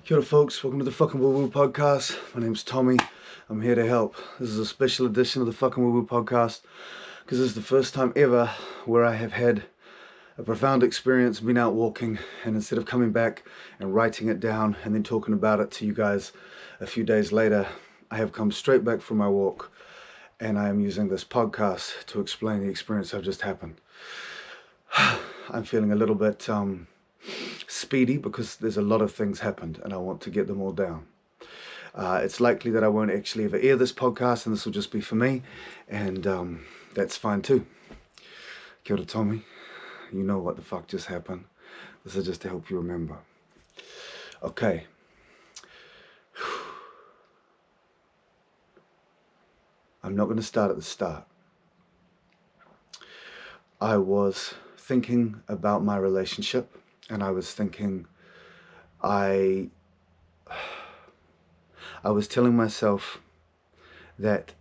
Kia ora folks, welcome to the Fucking Woo Woo Podcast. My name's Tommy, I'm here to help. This is a special edition of the Fucking Woo Woo Podcast because this is the first time ever where I have had a profound experience, been out walking, and instead of coming back and writing it down and then talking about it to you guys a few days later, I have come straight back from my walk and I am using this podcast to explain the experience I've just happened. I'm feeling a little bit speedy because there's a lot of things happened and I want to get them all down. It's likely that I won't actually ever air this podcast and this will just be for me, and that's fine too. Kia ora, Tommy. You know what the fuck just happened. This is just to help you remember. Okay. I'm not going to start at the start. I was thinking about my relationship, and I was thinking, I was telling myself that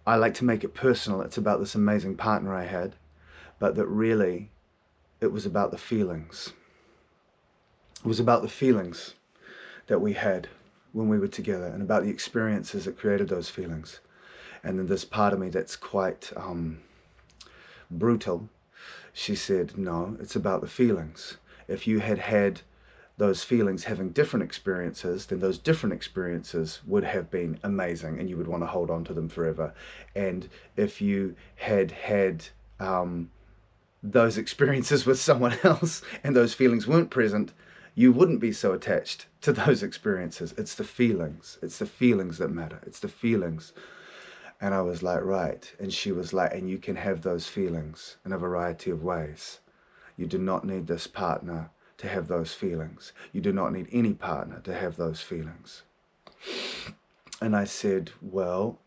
I like to make it personal. It's about this amazing partner I had, but that really it was about the feelings. It was about the feelings that we had when we were together and about the experiences that created those feelings. And then this part of me that's quite brutal, she said, no, it's about the feelings. If you had had those feelings having different experiences, then those different experiences would have been amazing and you would want to hold on to them forever. And if you had had those experiences with someone else and those feelings weren't present, you wouldn't be so attached to those experiences. It's the feelings. It's the feelings that matter. It's the feelings. And I was like, right. And she was like, and you can have those feelings in a variety of ways. You do not need this partner to have those feelings. You do not need any partner to have those feelings. And I said, well,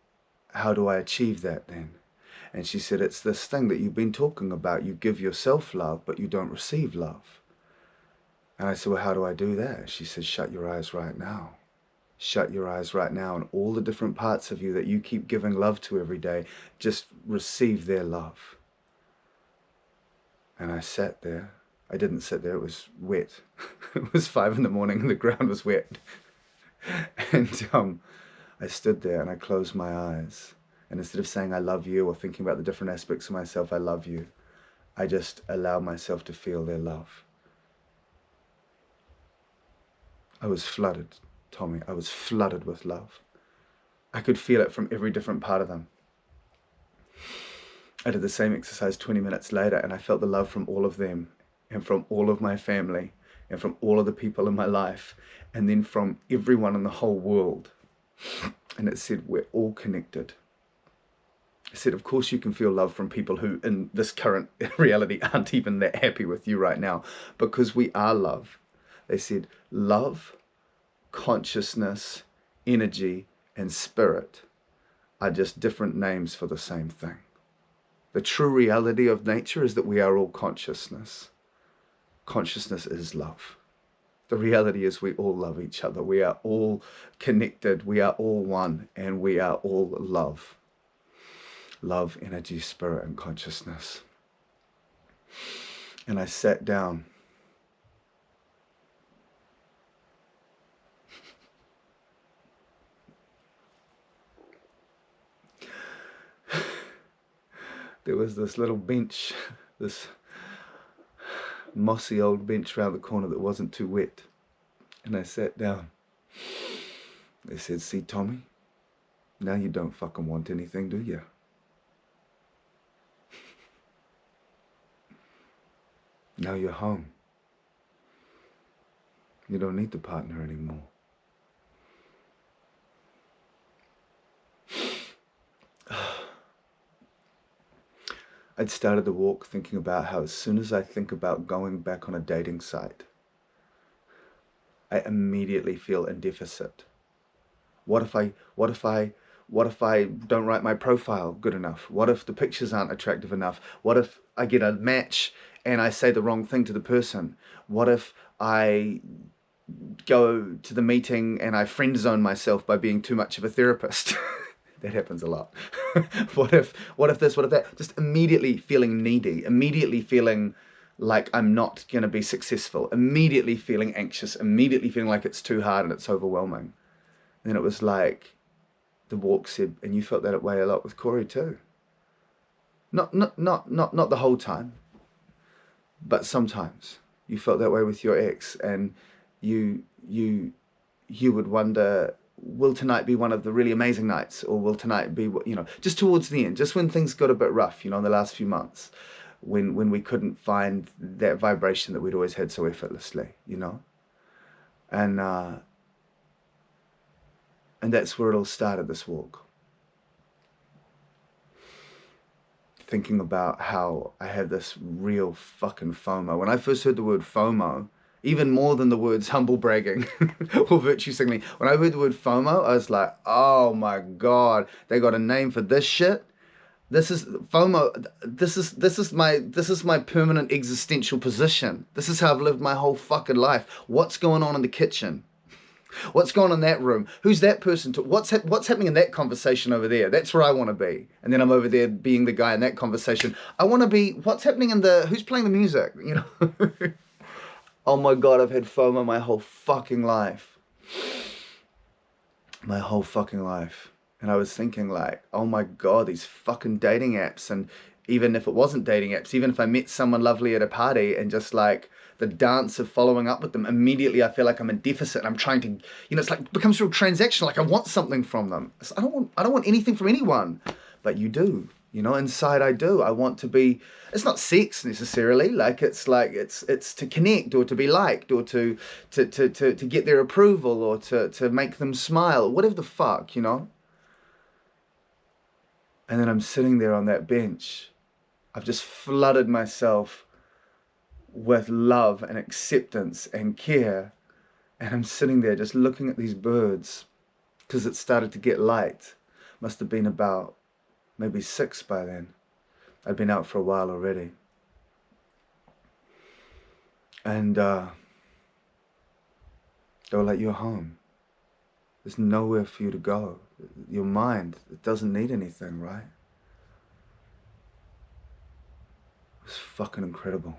how do I achieve that then? And she said, it's this thing that you've been talking about. You give yourself love, but you don't receive love. And I said, well, how do I do that? She said, shut your eyes right now. Shut your eyes right now, and all the different parts of you that you keep giving love to every day, just receive their love. And I sat there. I didn't sit there, it was wet. It was 5 a.m. and the ground was wet. And I stood there and I closed my eyes. And instead of saying I love you or thinking about the different aspects of myself, I love you, I just allowed myself to feel their love. I was flooded, Tommy. I was flooded with love. I could feel it from every different part of them. I did the same exercise 20 minutes later and I felt the love from all of them and from all of my family and from all of the people in my life and then from everyone in the whole world. And it said, we're all connected. I said, of course you can feel love from people who in this current reality aren't even that happy with you right now, because we are love. They said, love, consciousness, energy, and spirit are just different names for the same thing. The true reality of nature is that we are all consciousness. Consciousness is love. The reality is we all love each other. We are all connected. We are all one, and we are all love. Love, energy, spirit, and consciousness. And I sat down. There was this little bench, this mossy old bench around the corner that wasn't too wet. And I sat down. They said, see, Tommy, now you don't fucking want anything, do you? Now you're home. You don't need the partner anymore. I'd started the walk thinking about how as soon as I think about going back on a dating site, I immediately feel in deficit. What if I don't write my profile good enough? What if the pictures aren't attractive enough? What if I get a match and I say the wrong thing to the person? What if I go to the meeting and I friend zone myself by being too much of a therapist? That happens a lot. What if this, what if that? Just immediately feeling needy, immediately feeling like I'm not going to be successful, immediately feeling anxious, immediately feeling like it's too hard and it's overwhelming. And then it was like the walk said, and you felt that way a lot with Corey too. Not the whole time, but sometimes you felt that way with your ex, and you would wonder, will tonight be one of the really amazing nights, or will tonight be, just towards the end, just when things got a bit rough, in the last few months, when we couldn't find that vibration that we'd always had so effortlessly, and that's where it all started, this walk. Thinking about how I had this real fucking FOMO. When I first heard the word FOMO, even more than the words humble bragging or virtue signaling, when I heard the word FOMO, I was like, oh my God, they got a name for this shit. This is FOMO. This is my permanent existential position. This is how I've lived my whole fucking life. What's going on in the kitchen? What's going on in that room? Who's that person? What's happening in that conversation over there? That's where I want to be. And then I'm over there being the guy in that conversation. I want to be, what's happening in who's playing the music? Oh my God, I've had FOMO my whole fucking life. My whole fucking life. And I was thinking like, oh my God, these fucking dating apps. And even if it wasn't dating apps, even if I met someone lovely at a party and just like the dance of following up with them, immediately I feel like I'm in deficit and I'm trying to, it's like, it becomes real transactional. Like I want something from them. I don't want anything from anyone, but you do, inside I do. I want to be, it's not sex necessarily. Like, it's to connect or to be liked or to get their approval or to make them smile, whatever the fuck, And then I'm sitting there on that bench. I've just flooded myself with love and acceptance and care. And I'm sitting there just looking at these birds because it started to get light. Must have been about maybe 6 by then. I'd been out for a while already. And they were like, you're home. There's nowhere for you to go. Your mind, it doesn't need anything, right? It was fucking incredible.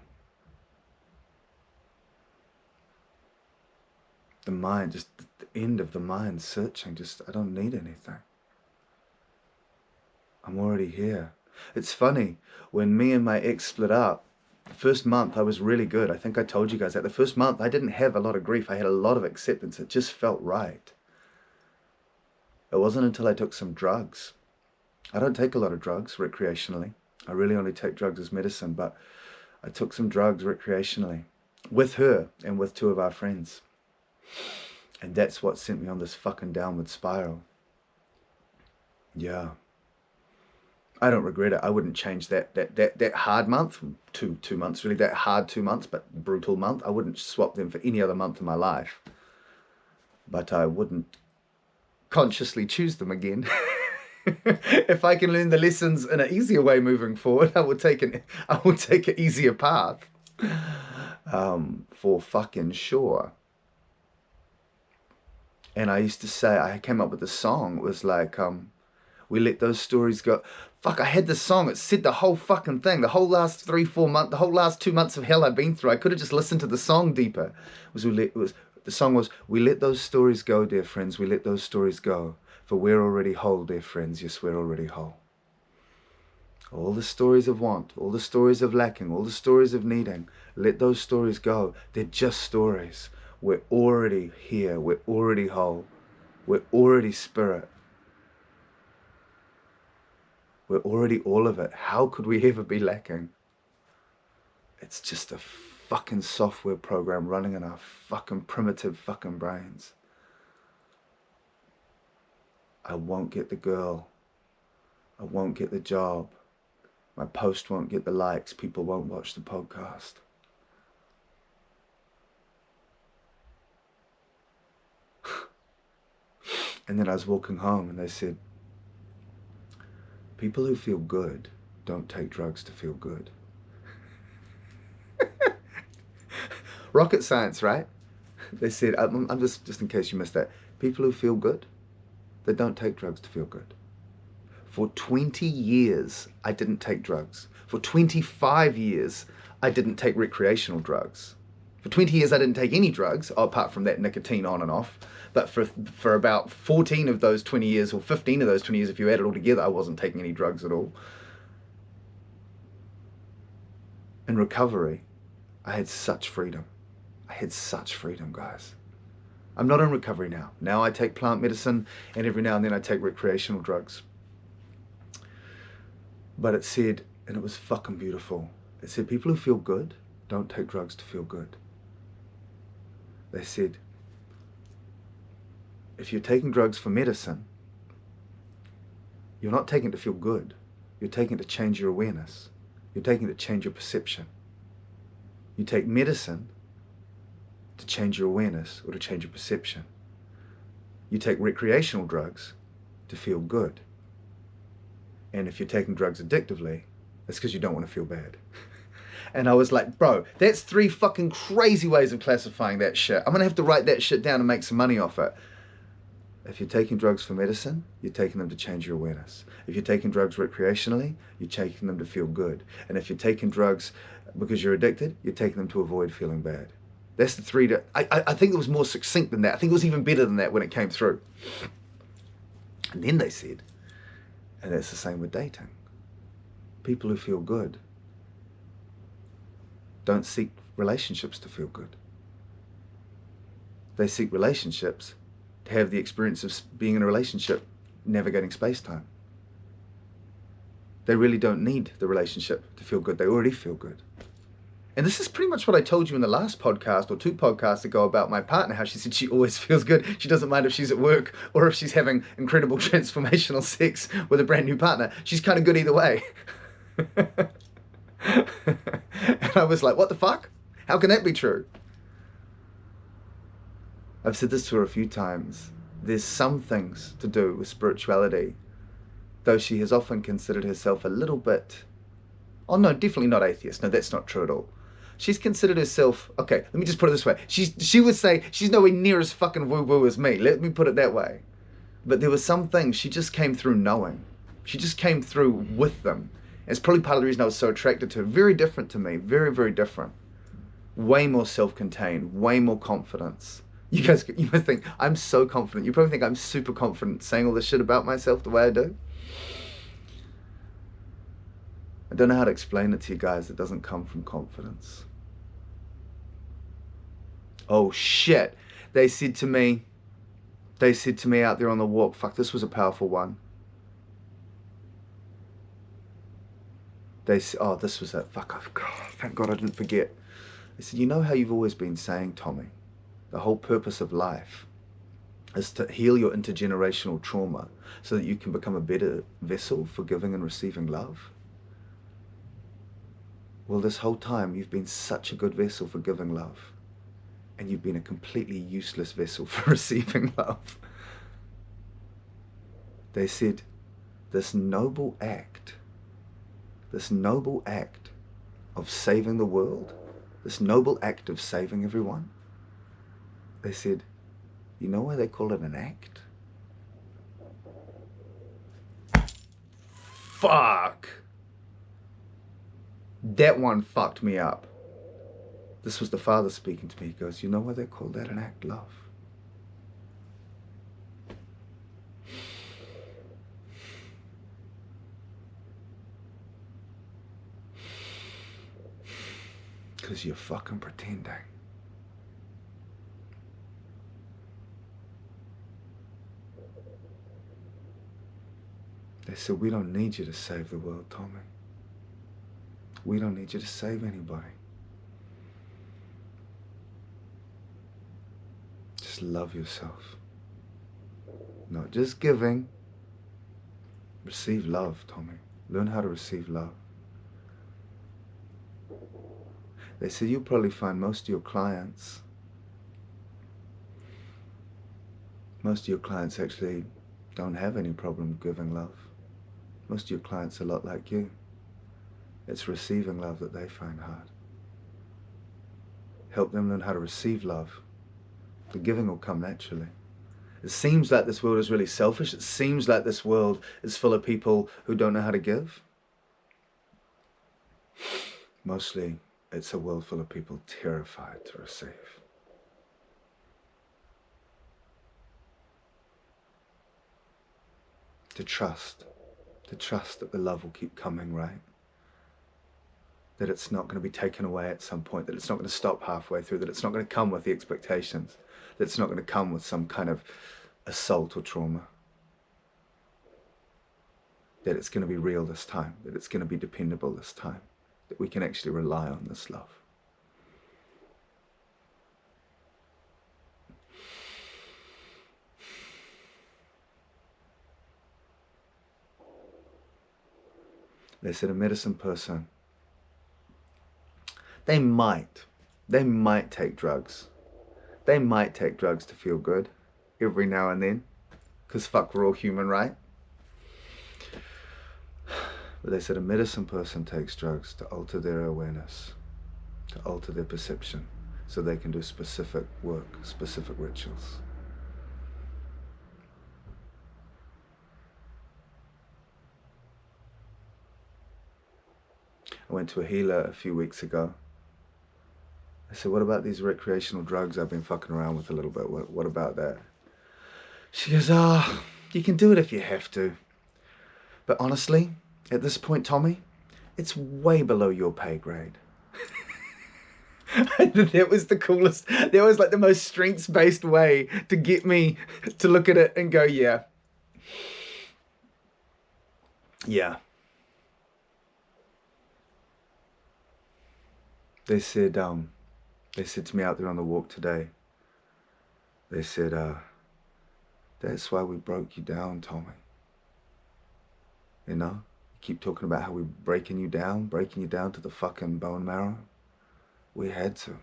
The mind, just the end of the mind searching, I don't need anything. I'm already here. It's funny, when me and my ex split up, the first month I was really good. I think I told you guys that. The first month I didn't have a lot of grief. I had a lot of acceptance. It just felt right. It wasn't until I took some drugs. I don't take a lot of drugs recreationally. I really only take drugs as medicine, but I took some drugs recreationally with her and with 2 of our friends. And that's what sent me on this fucking downward spiral. Yeah. I don't regret it. I wouldn't change that hard month, 2 months really, that hard 2 months, but brutal month. I wouldn't swap them for any other month in my life. But I wouldn't consciously choose them again. If I can learn the lessons in an easier way moving forward, I will take an easier path. For fucking sure. And I used to say, I came up with a song. It was like, we let those stories go. Fuck, I had this song. It said the whole fucking thing. The whole last 3-4 months, the whole last 2 months of hell I've been through. I could have just listened to the song deeper. The song was, we let those stories go, dear friends. We let those stories go. For we're already whole, dear friends. Yes, we're already whole. All the stories of want, all the stories of lacking, all the stories of needing, let those stories go. They're just stories. We're already here. We're already whole. We're already spirit. We're already all of it. How could we ever be lacking? It's just a fucking software program running in our fucking primitive fucking brains. I won't get the girl. I won't get the job. My post won't get the likes. People won't watch the podcast. And then I was walking home and they said, people who feel good don't take drugs to feel good. Rocket science, right? They said, I'm just in case you missed that, people who feel good, they don't take drugs to feel good. For 20 years, I didn't take drugs. For 25 years, I didn't take recreational drugs. For 20 years, I didn't take any drugs, apart from that nicotine on and off. But for about 14 of those 20 years, or 15 of those 20 years, if you add it all together, I wasn't taking any drugs at all. In recovery, I had such freedom. I had such freedom, guys. I'm not in recovery now. Now I take plant medicine, and every now and then I take recreational drugs. But it said, and it was fucking beautiful, it said people who feel good don't take drugs to feel good. They said, if you're taking drugs for medicine, you're not taking it to feel good. You're taking it to change your awareness. You're taking it to change your perception. You take medicine to change your awareness or to change your perception. You take recreational drugs to feel good. And if you're taking drugs addictively, it's because you don't want to feel bad. And I was like, bro, that's 3 fucking crazy ways of classifying that shit. I'm going to have to write that shit down and make some money off it. If you're taking drugs for medicine, you're taking them to change your awareness. If you're taking drugs recreationally, you're taking them to feel good. And if you're taking drugs because you're addicted, you're taking them to avoid feeling bad. That's the 3 that, I think it was more succinct than that. I think it was even better than that when it came through. And then they said, and that's the same with dating. People who feel good don't seek relationships to feel good. They seek relationships to have the experience of being in a relationship, navigating space-time. They really don't need the relationship to feel good. They already feel good. And this is pretty much what I told you in the last podcast or 2 podcasts ago about my partner, how she said she always feels good. She doesn't mind if she's at work or if she's having incredible transformational sex with a brand new partner. She's kind of good either way. And I was like, what the fuck? How can that be true? I've said this to her a few times. There's some things to do with spirituality, though she has often considered herself a little bit, oh no, definitely not atheist. No, that's not true at all. She's considered herself, okay, let me just put it this way. She would say she's nowhere near as fucking woo-woo as me. Let me put it that way. But there were some things she just came through knowing. She just came through with them. And it's probably part of the reason I was so attracted to her. Very different to me. Very, very different. Way more self-contained. Way more confidence. You guys, you must think, I'm so confident. You probably think I'm super confident saying all this shit about myself the way I do. I don't know how to explain it to you guys. It doesn't come from confidence. Oh shit. They said to me out there on the walk, fuck, this was a powerful one. They said, oh, this was it. Fuck, thank God I didn't forget. They said, you know how you've always been saying, Tommy, the whole purpose of life is to heal your intergenerational trauma so that you can become a better vessel for giving and receiving love? Well, this whole time you've been such a good vessel for giving love, and you've been a completely useless vessel for receiving love. They said, this noble act of saving the world, this noble act of saving everyone, they said, you know why they call it an act? Fuck! That one fucked me up. This was the Father speaking to me. He goes, you know why they call that an act, love? Because you're fucking pretending. They said, we don't need you to save the world, Tommy. We don't need you to save anybody. Just love yourself. Not just giving. Receive love, Tommy. Learn how to receive love. They said you'll probably find most of your clients actually don't have any problem giving love. Most of your clients are a lot like you. It's receiving love that they find hard. Help them learn how to receive love. The giving will come naturally. It seems like this world is really selfish. It seems like this world is full of people who don't know how to give. Mostly it's a world full of people terrified to receive. To trust that the love will keep coming, right? That it's not going to be taken away at some point, that it's not going to stop halfway through, that it's not going to come with the expectations, that it's not going to come with some kind of assault or trauma. That it's going to be real this time, that it's going to be dependable this time, that we can actually rely on this love. They said a medicine person, they might take drugs. They might take drugs to feel good every now and then, because fuck, we're all human, right? But they said a medicine person takes drugs to alter their awareness, to alter their perception, so they can do specific work, specific rituals. I went to a healer a few weeks ago. I said, what about these recreational drugs I've been fucking around with a little bit? What about that? She goes, you can do it if you have to. But honestly, at this point, Tommy, it's way below your pay grade. That was the coolest. That was like the most strengths-based way to get me to look at it and go, yeah. Yeah. They said to me out there on the walk today, they said, that's why we broke you down, Tommy. You know? Keep talking about how we're breaking you down to the fucking bone marrow. We had to.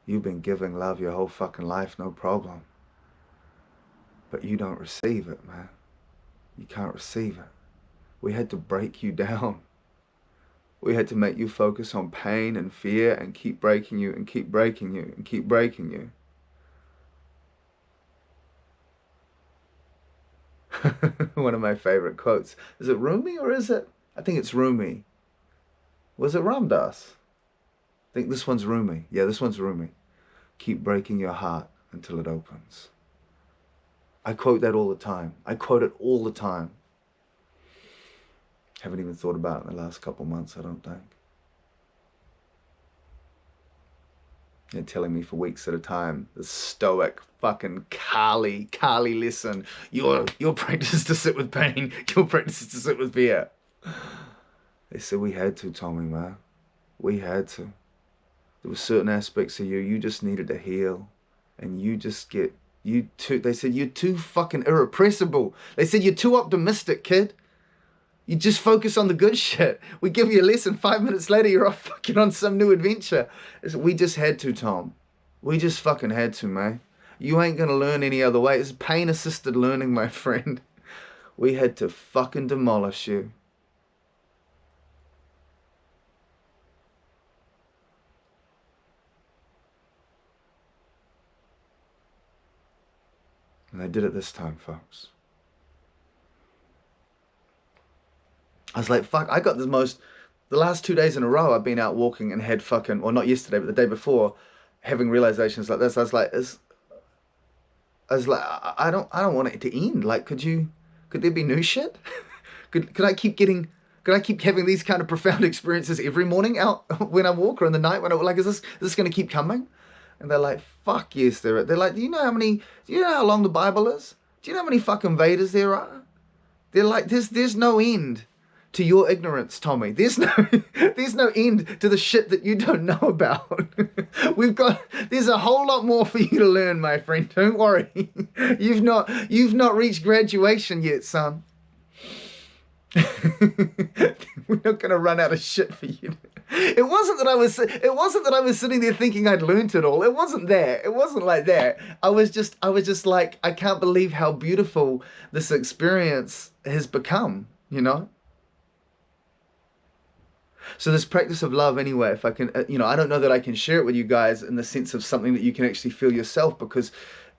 You've been giving love your whole fucking life, no problem. But you don't receive it, man. You can't receive it. We had to break you down. We had to make you focus on pain and fear and keep breaking you and keep breaking you and keep breaking you. One of my favorite quotes. Is it Rumi or is it? I think it's Rumi. Was it Ram Dass? I think this one's Rumi. Yeah, this one's Rumi. Keep breaking your heart until it opens. I quote that all the time. I quote it all the time. Haven't even thought about it in the last couple months, I don't think. They're telling me for weeks at a time, the stoic fucking Kali lesson. Your practice is to sit with pain. Your practice is to sit with fear. They said we had to, Tommy, man. We had to. There were certain aspects of you just needed to heal. And they said you're too fucking irrepressible. They said you're too optimistic, kid. You just focus on the good shit. We give you a lesson, 5 minutes later, you're off fucking on some new adventure. We just had to, Tom. We just fucking had to, man. You ain't gonna learn any other way. It's pain-assisted learning, my friend. We had to fucking demolish you. And they did it this time, folks. I was like, fuck, I got the last 2 days in a row I've been out walking and had fucking, or not yesterday, but the day before, having realizations like this. I was like, I don't want it to end. Like, could there be new shit? Could I keep having these kind of profound experiences every morning out when I walk or in the night when is this going to keep coming? And they're like, fuck yes, they're like, do you know how long the Bible is? Do you know how many fucking Vedas there are? They're like, there's no end to your ignorance, Tommy. There's no end to the shit that you don't know about. There's a whole lot more for you to learn, my friend. Don't worry. You've not reached graduation yet, son. We're not gonna run out of shit for you. It wasn't that I was sitting there thinking I'd learnt it all. It wasn't there. It wasn't like that. I was just like, I can't believe how beautiful this experience has become, you know? So this practice of love, anyway, if I can, I don't know that I can share it with you guys in the sense of something that you can actually feel yourself, because,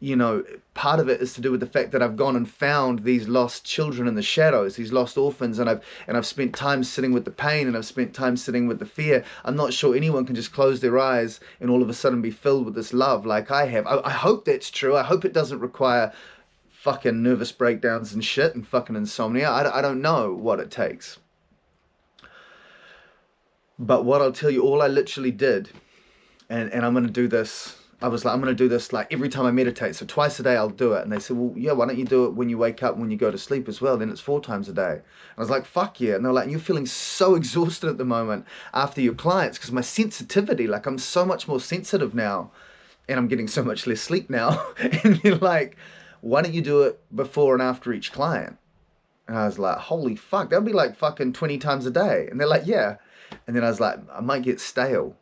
you know, part of it is to do with the fact that I've gone and found these lost children in the shadows, these lost orphans, and I've spent time sitting with the pain, and I've spent time sitting with the fear. I'm not sure anyone can just close their eyes and all of a sudden be filled with this love like I have. I hope that's true. I hope it doesn't require fucking nervous breakdowns and shit and fucking insomnia. I don't know what it takes. But what I'll tell you, all I literally did, and I'm going to do this, I was like, I'm going to do this like every time I meditate. So twice a day I'll do it. And they said, well, yeah, why don't you do it when you wake up and when you go to sleep as well? Then it's 4 times a day. And I was like, fuck yeah. And they're like, you're feeling so exhausted at the moment after your clients, because my sensitivity, like I'm so much more sensitive now and I'm getting so much less sleep now. And they're like, why don't you do it before and after each client? And I was like, holy fuck, that'll be like fucking 20 times a day. And they're like, yeah. And then I was like, I might get stale.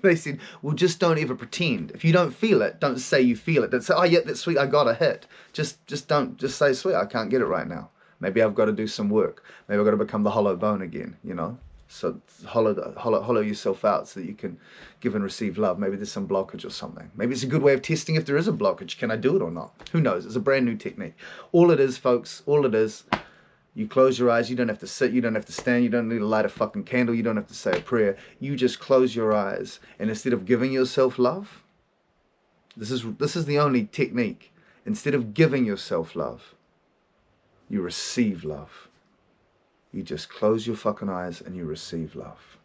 They said, well, just don't ever pretend. If you don't feel it, don't say you feel it. Don't say, oh yeah, that's sweet, I got a hit. Just say, sweet, I can't get it right now. Maybe I've got to do some work. Maybe I've got to become the hollow bone again, you know? So hollow yourself out so that you can give and receive love. Maybe there's some blockage or something. Maybe it's a good way of testing if there is a blockage. Can I do it or not? Who knows? It's a brand new technique. All it is, folks, all it is, you close your eyes. You don't have to sit. You don't have to stand. You don't need to light a fucking candle. You don't have to say a prayer. You just close your eyes. And instead of giving yourself love, this is the only technique. Instead of giving yourself love, you receive love. You just close your fucking eyes and you receive love.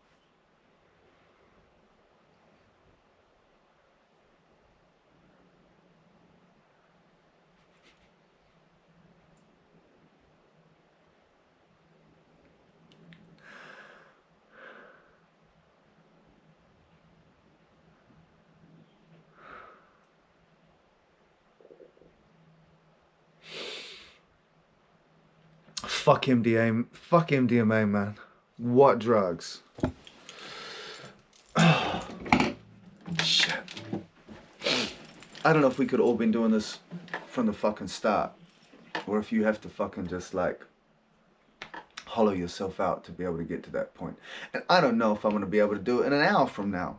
Fuck MDMA, man. What drugs? Oh, shit. I don't know if we could all been doing this from the fucking start, or if you have to fucking just like hollow yourself out to be able to get to that point. And I don't know if I'm going to be able to do it in an hour from now.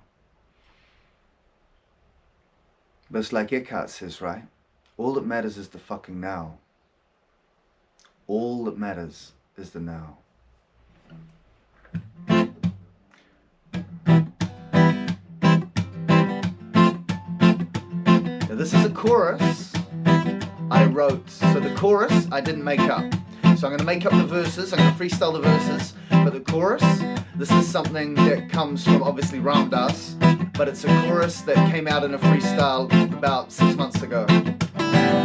But it's like Eckhart says, right? All that matters is the fucking now. All that matters is the now. Now this is a chorus I wrote. So the chorus I didn't make up. So I'm going to make up the verses. I'm going to freestyle the verses. But the chorus, this is something that comes from obviously Ram Dass. But it's a chorus that came out in a freestyle about 6 months ago.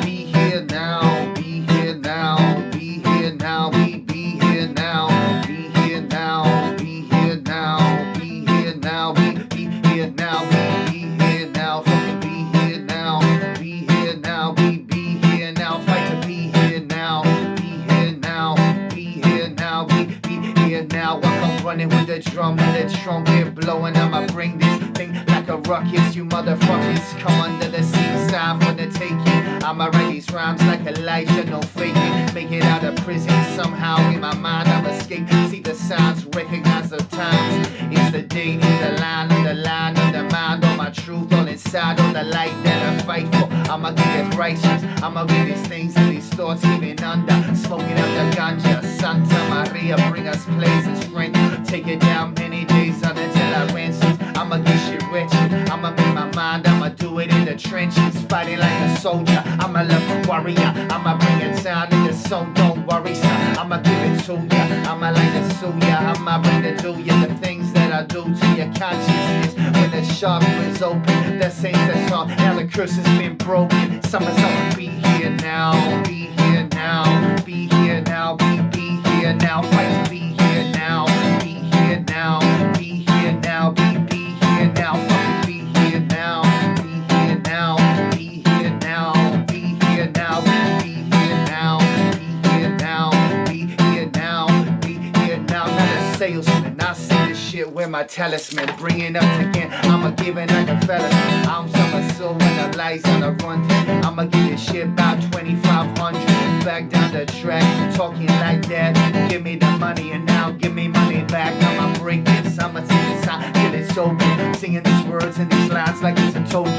Be here now, be here now. Now, be here now, be here now, be here now, be here now, be here now, be here now, fucking be here now, be here now, be here now, fight to be here now, be here now, be here now, be here now. I'm running with the drum and the trumpet blowing. I'ma bring this thing like a ruckus, you motherfuckers. Come under the seaside for the taking. I'ma write these rhymes like Elijah, no faking. Make it out of prison somehow. In my mind I'm escaped. See the signs, recognize the times. It's the date, the line, of the mind. All my truth, all inside, all the light that I fight for. I'ma get righteous. I'ma read these things and these thoughts even under. Smoking out the ganja. Santa Maria, bring us plays and strength. Take it down many days until I ransom. I'ma get shit rich. I'ma make my mind. I'ma do it in the trenches. Fighting like a soldier. I'm a love warrior. I'ma bring it down in the song. Don't worry, son. I'ma give it to ya. I'ma like to sue ya. I'ma bring it to ya. The things that I do to your consciousness. When the chakra is open, that ain't the song. Now the curse has been broken. Summer's up. Be here now. Be here now. Be here now. Be here now. Fight to be here now. Be here now. Be here now. Be here now. Fucking be here now. Be here now. Be here now. Be here now. Be here now. Be here now. Be here now. Be here now. Not a salesman. I say this shit with my talisman. Bring it up again. I'ma give it like a fella. I'm summer soul when the lights on the run. I'ma give this shit about 2,500. Back down the track. Talking like that. Give me the money and now give me money back. I'ma break this. I'ma take this time till it's open. Singing these words and these lines like it's a token.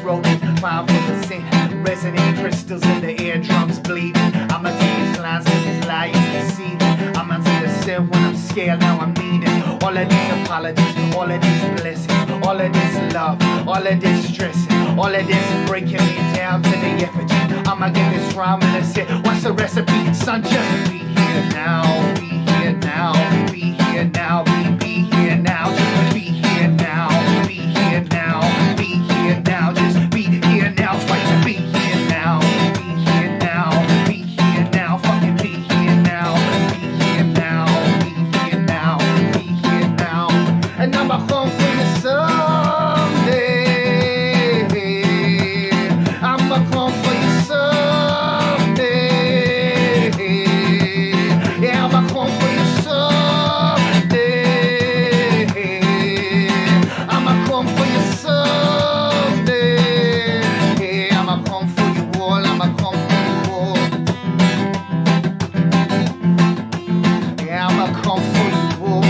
Rolling 5%. resonating, crystals in the eardrums bleeding. I'ma take these lines and these lies deceiving. I'ma take the sin when I'm scared, now I'm needing. All of these apologies, all of these blessings, all of this love, all of this stressing, all of this breaking me down to the effigy. I'ma get this rhyme and that's it. What's the recipe? Son, just be here now, be here now, be here now, be here now, just be here now, be here now, be here now, just be here now, fight to be here now, be here now, be here now, fucking be here now, be here now, be here now, be here now, and I'm home for you someday. I'm a home for you someday. Yeah, I'm a home for you someday. I'm a home for you someday. Yeah, I'm a home for you all. I'm a home for you all. Yeah, I'm a home for you all.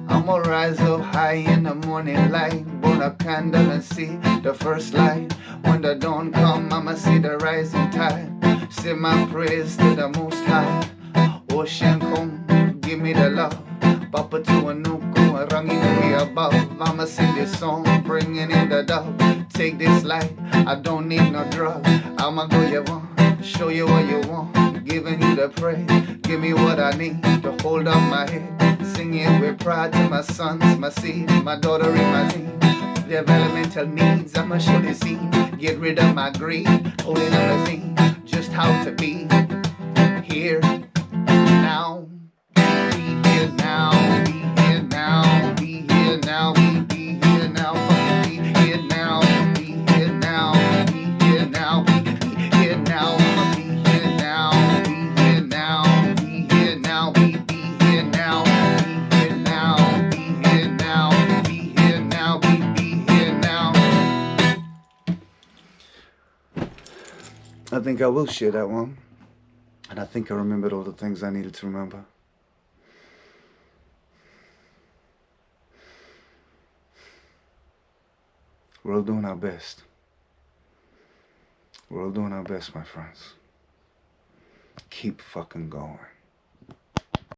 I'ma rise up high in the morning light, burn a candle and see the first light. When the dawn come, I'ma see the rising tide. Sing my praise to the Most High. Ocean come, give me the love. Papa to a nuku, a rangi way above. I'ma sing this song, bringing in the dove. Take this life, I don't need no drug. I'ma go you want, show you what you want. Giving you the praise, give me what I need to hold up my head. Singing with pride to my sons, my seed, my daughter in my team. Developmental needs, I'ma show the scene. Get rid of my greed, holding up the scene. Just how to be here now. Be here now, be here now, be here now, be here now, fucking be here now, be here now, be here now, be here now, I'ma be here now, be here now, be here now, be here now, be here now, be here now, be here now, be here now. I think I will share that one. And I think I remembered all the things I needed to remember. We're all doing our best. We're all doing our best, my friends. Keep fucking going.